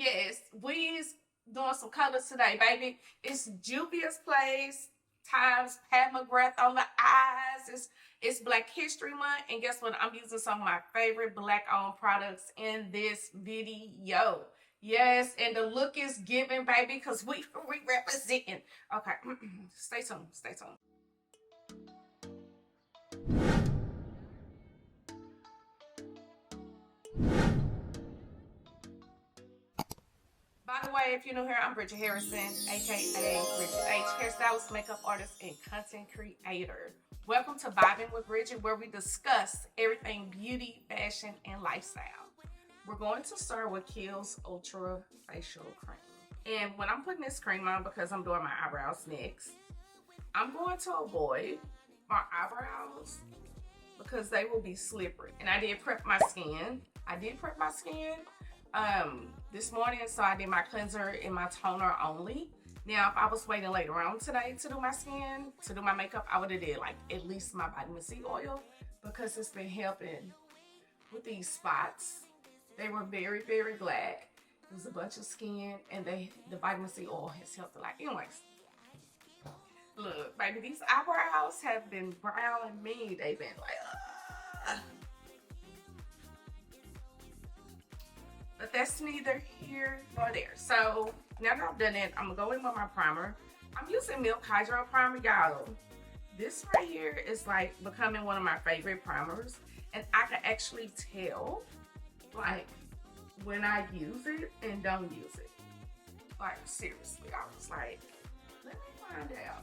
Yes, we's doing some colors today, baby. It's Juvia's Place times Pat McGrath on the eyes. It's Black History Month, and guess what? I'm using some of my favorite Black-owned products in this video. Yes, and the look is given, baby, because we representing. Okay, stay tuned. Stay tuned. By the way, if you're new here, I'm Bridget Harrison, aka Bridget H, hairstylist, makeup artist, and content creator. Welcome to Vibing with Bridget, where we discuss everything beauty, fashion, and lifestyle. We're going to start with Kiehl's Ultra Facial Cream. And when I'm putting this cream on, because I'm doing my eyebrows next, I'm going to avoid my eyebrows because they will be slippery. And I did prep my skin. This morning, so I did my cleanser and my toner only. Now, if I was waiting later on today to do my skin, to do my makeup, I would have did like at least my vitamin C oil because it's been helping with these spots. They were very, very black. It was a bunch of skin, and the vitamin C oil has helped a lot. Anyways, look, baby, these eyebrows have been browning me. They've been like, but that's neither here nor there. So now that I've done it, I'm gonna go in with my primer. I'm using Milk Hydro Primer, y'all. This right here is like becoming one of my favorite primers, and I can actually tell like when I use it and don't use it. Like seriously, I was like, let me find out.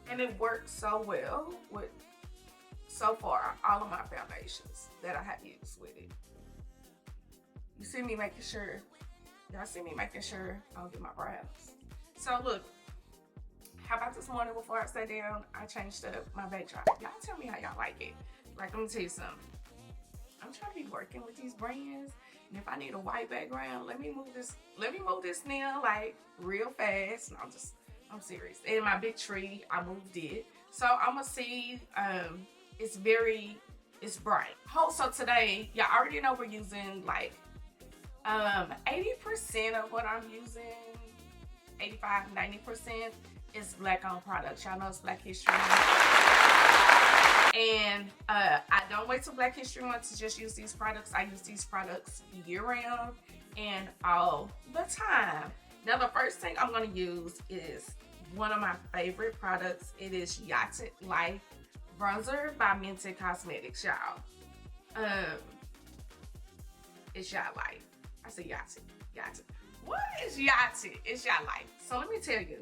And it works so well with, so far, all of my foundations that I have used with it. You see me making sure, y'all see me making sure I don't get my brows. So look, how about this morning before I sat down, I changed up my backdrop. Y'all tell me how y'all like it. Like, let me tell you something. I'm trying to be working with these brands, and if I need a white background, let me move this nail like real fast. No, I'm serious. And my big tree, I moved it. So I'm gonna see, it's bright. Oh, so today, y'all already know we're using like 80% of what I'm using, 85-90% is Black-owned products. Y'all know it's Black History Month. And I don't wait till Black History Month to just use these products. I use these products year-round and all the time. Now, the first thing I'm gonna use is one of my favorite products. It is Yachted Life Bronzer by Mented Cosmetics, y'all. It's Yacht Life. I said Yachted. What is Yachted? It's Yacht Life. So let me tell you,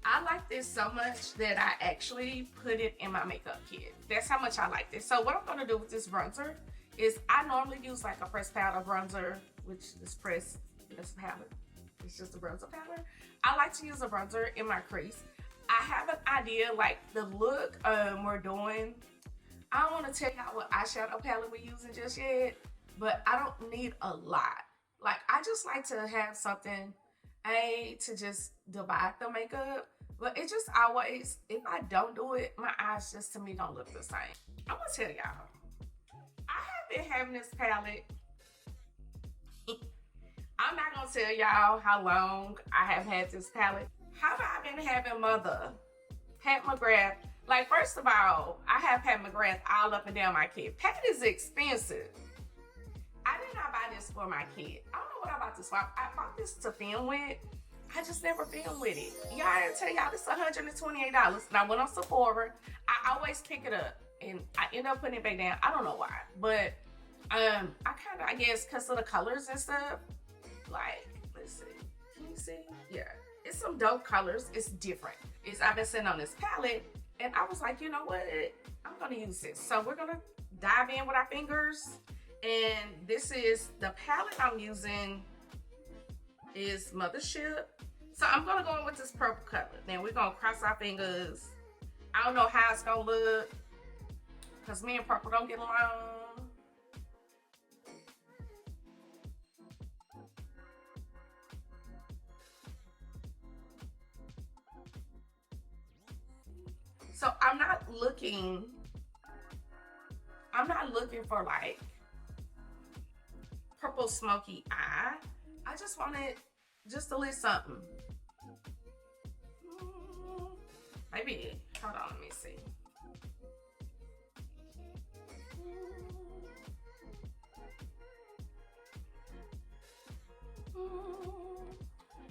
I like this so much that I actually put it in my makeup kit. That's how much I like this. So what I'm gonna do with this bronzer is I normally use like a pressed powder bronzer, which is pressed powder. It's just a bronzer powder. I like to use a bronzer in my crease. I have an idea like the look we're doing. I don't want to tell y'all what eyeshadow palette we're using just yet, but I don't need a lot. Like, I just like to have something, to just divide the makeup, but it just always, if I don't do it, my eyes just to me don't look the same. I'm gonna tell y'all, I have been having this palette. I'm not gonna tell y'all how long I have had this palette. How have I been having Mother, Pat McGrath? Like, first of all, I have Pat McGrath all up and down my kit. Pat is expensive. I did not buy this for my kid. I don't know what I bought this for. I bought this to film with. I just never film with it. Y'all, I didn't tell y'all this is $128. Now, when I'm Sephora, I always pick it up and I end up putting it back down. I don't know why, but I guess because of the colors and stuff. Like, let's see. Can you see? Yeah, it's some dope colors. It's different. I've been sitting on this palette, and I was like, you know what? I'm gonna use this. So we're gonna dive in with our fingers. And this is the palette I'm using is Mothership. So I'm gonna go in with this purple color. Now we're gonna cross our fingers. I don't know how it's gonna look because me and purple don't get along. So I'm not looking for like purple smoky eye. I just wanted just a little something. Maybe, hold on, let me see.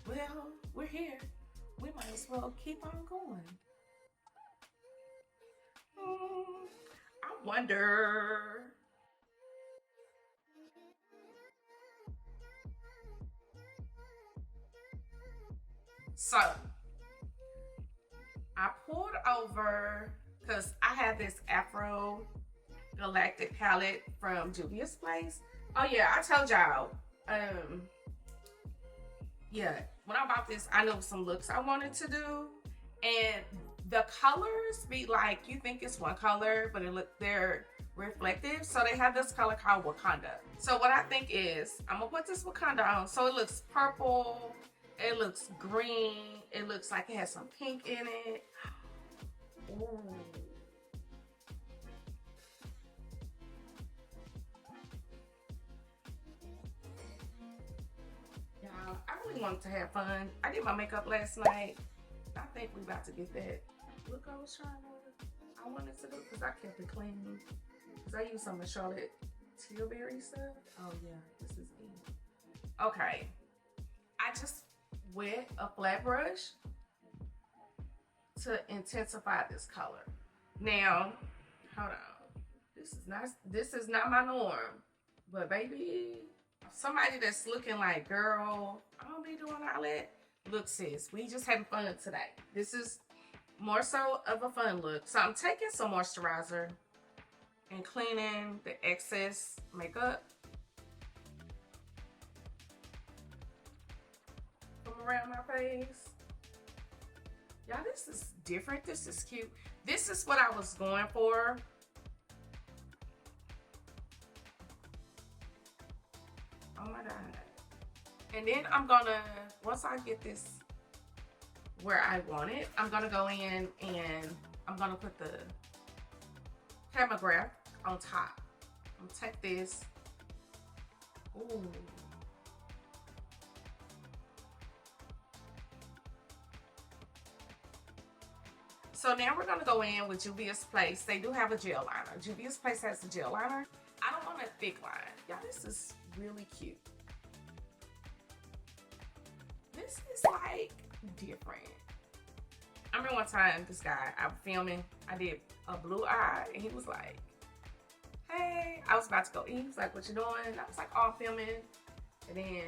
Well, we're here. We might as well keep on going. I wonder. So, I pulled over because I have this Afro Galactic palette from Juvia's place. Oh yeah, I told y'all. Yeah, when I bought this, I knew some looks I wanted to do, and the colors be like you think it's one color, but they're reflective. So they have this color called Wakanda. So what I think is I'm gonna put this Wakanda on, so it looks purple, it looks green, it looks like it has some pink in it. Ooh. I really wanted to have fun. I did my makeup last night. I think we about to get that look I wanted to do, because I kept it clean. Because I used some of Charlotte Tilbury stuff. Oh yeah, this is it. Okay. I just wet a flat brush to intensify this color. Now, hold on. This is not my norm. But baby, somebody that's looking like, girl, I don't be doing all that. Look, sis, we just having fun today. This is more so of a fun look. So I'm taking some moisturizer and cleaning the excess makeup from around my face. Y'all, this is different. This is cute. This is what I was going for. Oh my God. And then I'm gonna, once I get this where I want it, I'm gonna go in and I'm gonna put the Pat McGrath on top. I'm gonna take this. Ooh. So now we're gonna go in with Juvia's Place. They do have a gel liner. Juvia's Place has a gel liner. I don't want a thick line. Y'all, this is really cute. This is like different. I remember one time this guy, I was filming, I did a blue eye, and he was like, hey, I was about to go eat. He was like, what you doing? I was like, oh, I'm filming. And then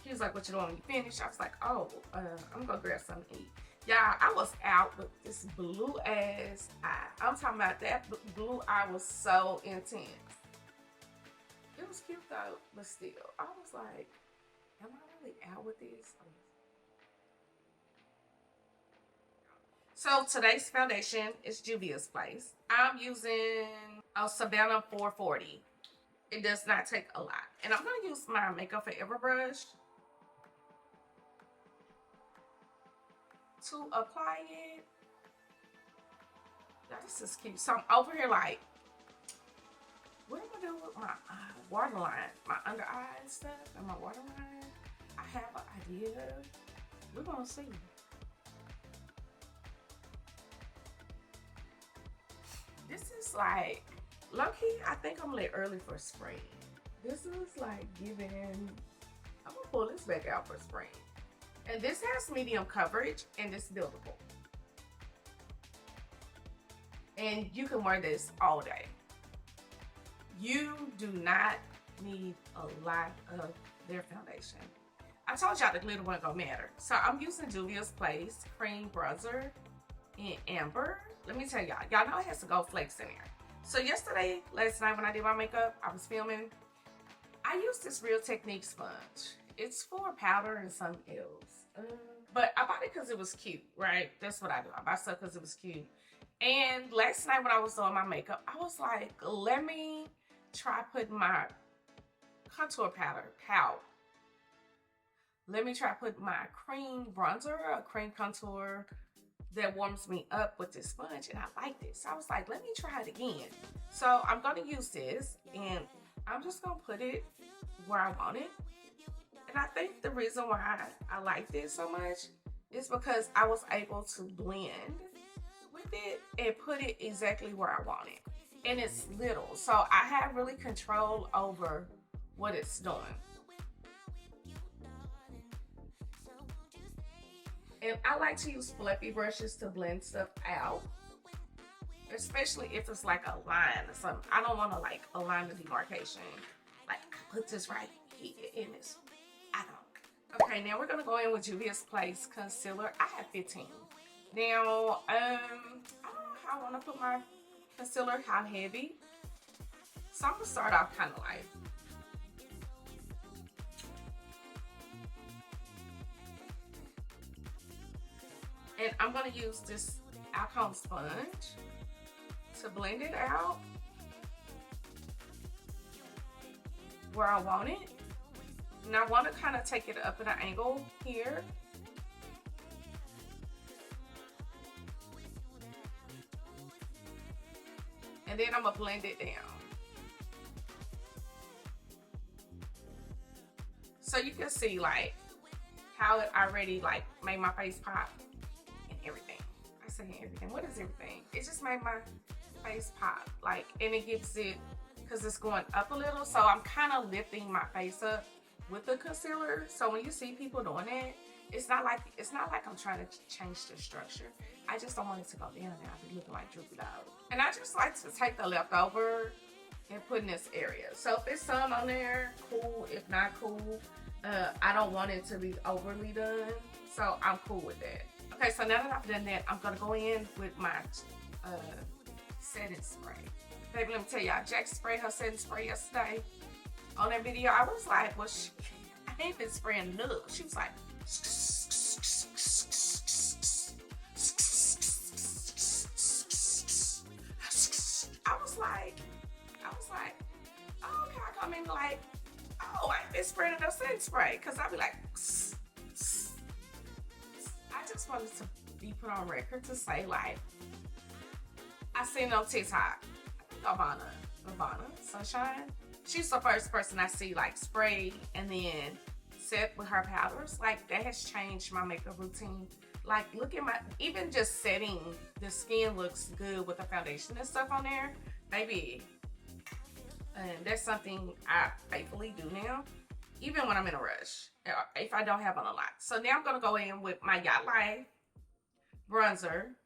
he was like, what you doing when you finish? I was like, oh, I'm gonna grab something to eat. Y'all, I was out with this blue ass eye. I'm talking about that blue eye was so intense. It was cute though, but still, I was like, am I really out with this? So today's foundation is Juvia's Place. I'm using a Savannah 440. It does not take a lot. And I'm gonna use my Makeup Forever brush to apply it. Now this is cute. So I'm over here like, what am I doing with my waterline, my under eye and stuff, and my waterline? I have an idea. We're gonna see. This is like, low-key, I think I'm a little early for spring. This is like giving, I'm gonna pull this back out for spring. And this has medium coverage and it's buildable. And you can wear this all day. You do not need a lot of their foundation. I told y'all the glitter wasn't gonna matter. So I'm using Juvia's Place Cream Bronzer in Amber. Let me tell y'all know it has to go flakes in there. So last night when I did my makeup, I was filming. I used this Real Technique sponge. It's for powder and something else. But I bought it because it was cute, right? That's what I do. I buy stuff because it was cute. And last night when I was doing my makeup, I was like, let me try putting my contour powder out. Let me try putting my cream bronzer, a cream contour that warms me up with this sponge, and I like this. So I was like, let me try it again. So I'm gonna use this, and I'm just gonna put it where I want it. And I think the reason why I like this so much is because I was able to blend with it and put it exactly where I want it. And it's little, so I have really control over what it's doing. And I like to use fluffy brushes to blend stuff out, especially if it's like a line or something. I don't want to like a line of demarcation. Like, I put this right here in this. I don't. Okay, now we're gonna go in with Juvia's Place concealer. I have 15. Now, I don't know how I want to put my concealer, how heavy. So I'm gonna start off kind of light. And I'm gonna use this alcohol sponge to blend it out where I want it. And I want to kind of take it up at an angle here. And then I'm gonna blend it down. So you can see like how it already like made my face pop and everything. I say everything. What is everything? It just made my face pop. Like, and it gives it, because it's going up a little, so I'm kind of lifting my face up with the concealer. So when you see people doing it, it's not like I'm trying to change the structure. I just don't want it to go down and I'll be looking like droopy dog. And I just like to take the leftover and put in this area. So if it's some on there, cool. If not, cool. I don't want it to be overly done, so I'm cool with that. Okay, so now that I've done that, I'm gonna go in with my setting spray. Baby, let me tell y'all, Jack sprayed her setting spray yesterday. On that video, I was like, well, I ain't been spraying enough. She was like, I was like, oh, okay, I come in like, oh, I ain't been spraying enough setting spray. Cause I be like, I just wanted to be put on record to say like, I seen on TikTok, Ivana Sunshine. She's the first person I see like spray and then set with her powders. Like, that has changed my makeup routine. Like, look at my, even just setting, the skin looks good with the foundation and stuff on there, baby. And that's something I faithfully do now, even when I'm in a rush, if I don't have on a lot. So now I'm gonna go in with my Yacht Life bronzer,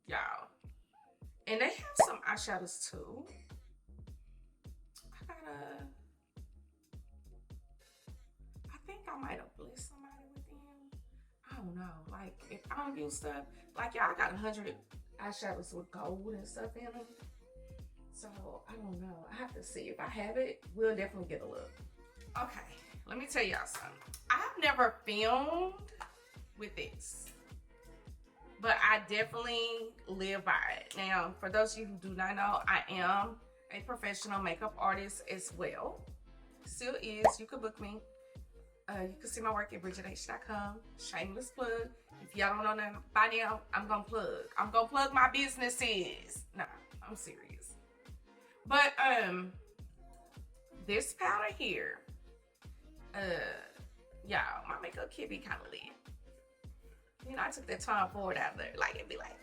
y'all. And they have some eyeshadows too. I think I might have blessed somebody with them. I don't know. Like, if I don't use stuff, like y'all, I got 100 eyeshadows with gold and stuff in them. So I don't know. I have to see. If I have it, we'll definitely get a look. Okay, let me tell y'all something. I've never filmed with this, but I definitely live by it. Now, for those of you who do not know, I am a professional makeup artist as well. Still is. You can book me. You can see my work at bridgeth.com. Shameless plug. If y'all don't know nothing by now, I'm gonna plug. I'm gonna plug my businesses. Nah, I'm serious. But this powder here, y'all, my makeup kit be kind of lit. You know, I took that Tom Ford out there. Like, it'd be like,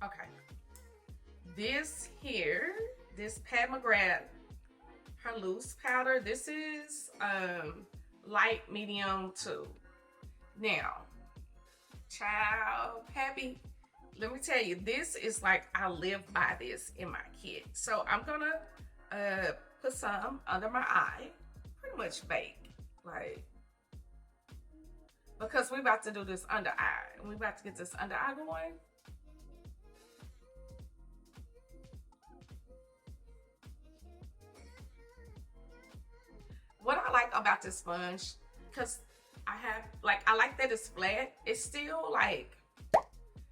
okay. This here, this Pat McGrath, her loose powder. This is light medium 2. Now, child, Pappy, let me tell you, this is like, I live by this in my kit. So I'm gonna put some under my eye, pretty much bake, like, because we're about to do this under eye. And we're about to get this under eye going. What I like about this sponge, because I like that it's flat. It's still like,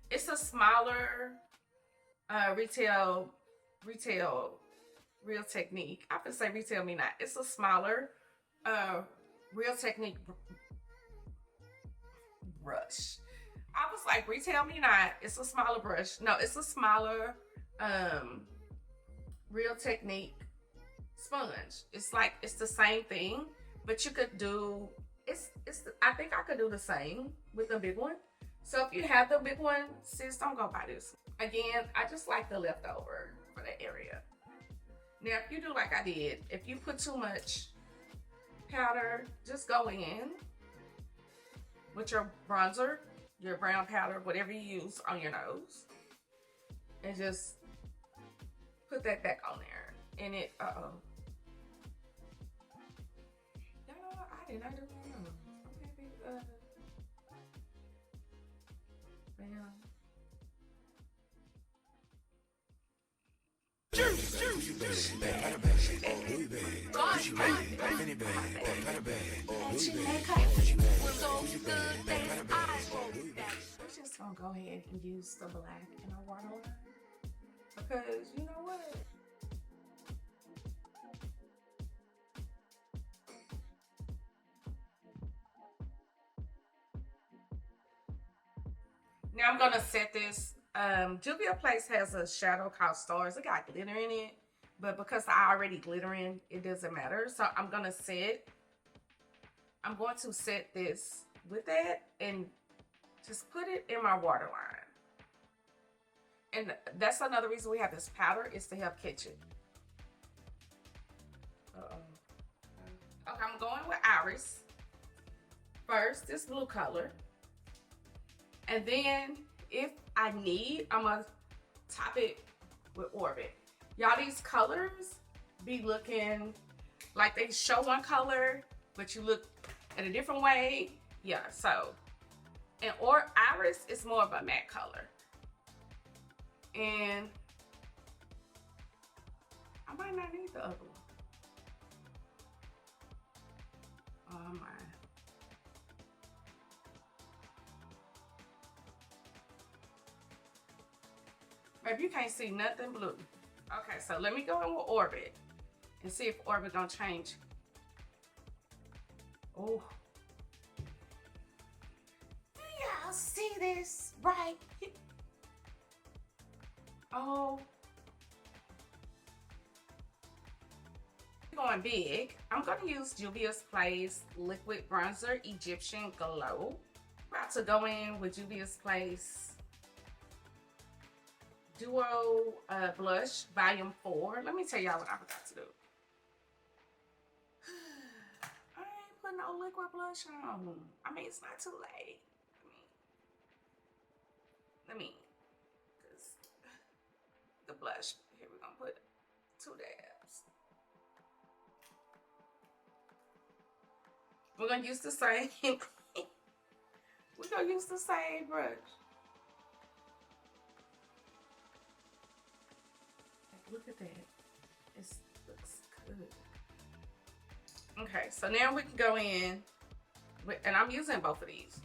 it's a smaller Real Technique. I could say Retail Me Not. It's a smaller Real Technique brush. I was like, Retail Me Not. It's a smaller brush. No, it's a smaller Real Technique sponge. It's like, it's the same thing, but you could do, I think I could do the same with the big one. So if you have the big one, sis, don't go buy this. Again, I just like the leftover for that area. Now, if you do like I did, if you put too much powder, just go in with your bronzer, your brown powder, whatever you use on your nose, and just put that back on there. And it, uh-oh. You know what? I did not do that. Okay, bam. We're just gonna go ahead and use the black in our waterline because you know what? Now I'm gonna set this. Juvia Place has a shadow called Stars. It got glitter in it, but because I already glittering, it doesn't matter. So I'm going to set this with that and just put it in my waterline. And that's another reason we have this powder, is to help catch it. Okay, I'm going with Iris first, this blue color. And then if I need, I'm gonna top it with Orbit. Y'all, these colors be looking like they show one color, but you look in a different way. Yeah, so, and Iris is more of a matte color. And I might not need the other one. Oh my. Maybe you can't see nothing blue. Okay, so let me go in with Orbit and see if Orbit gonna change. Oh. Do y'all see this right here? Oh. Going big. I'm gonna use Juvia Place Liquid Bronzer Egyptian Glow. About to go in with Juvia Place Duo Blush Volume 4. Let me tell y'all what I forgot to do. I ain't putting no liquid blush on. I mean, it's not too late. Let me, because the blush, here we're gonna put 2 dabs. We're gonna use the same, we're gonna use the same brush. Look at that. It looks good. Okay, so now we can go in with, and I'm using both of these.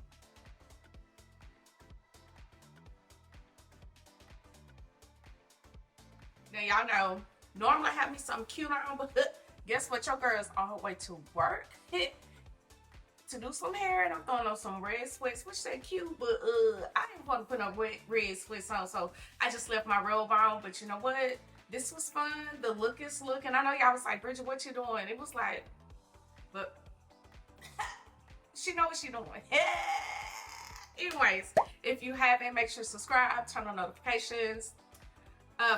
Now y'all know, normally I have me something cute on, but guess what? Your girl's on her way to work to do some hair, and I'm throwing on some red sweats, which they cute, but I didn't want to put no red sweats on, so I just left my robe on. But you know what? This was fun. The look is looking. I know y'all was like, Bridget, what you doing? It was like, but she know what she doing. Anyways, if you haven't, make sure to subscribe, turn on notifications.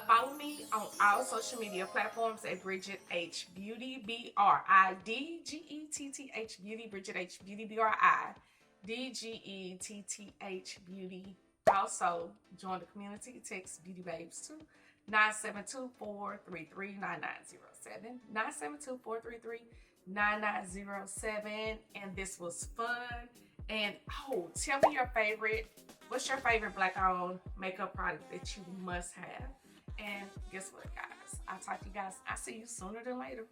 Follow me on all social media platforms at Bridget H Beauty, BRIDGETTH Beauty, Bridget H Beauty, BRIDGETTH Beauty. Also, join the community. Text Beauty Babes too. 972-433-9907. 972-433-9907. And this was fun. And oh, tell me your favorite. What's your favorite black-owned makeup product that you must have? And guess what, guys? I'll talk to you guys. I'll see you sooner than later.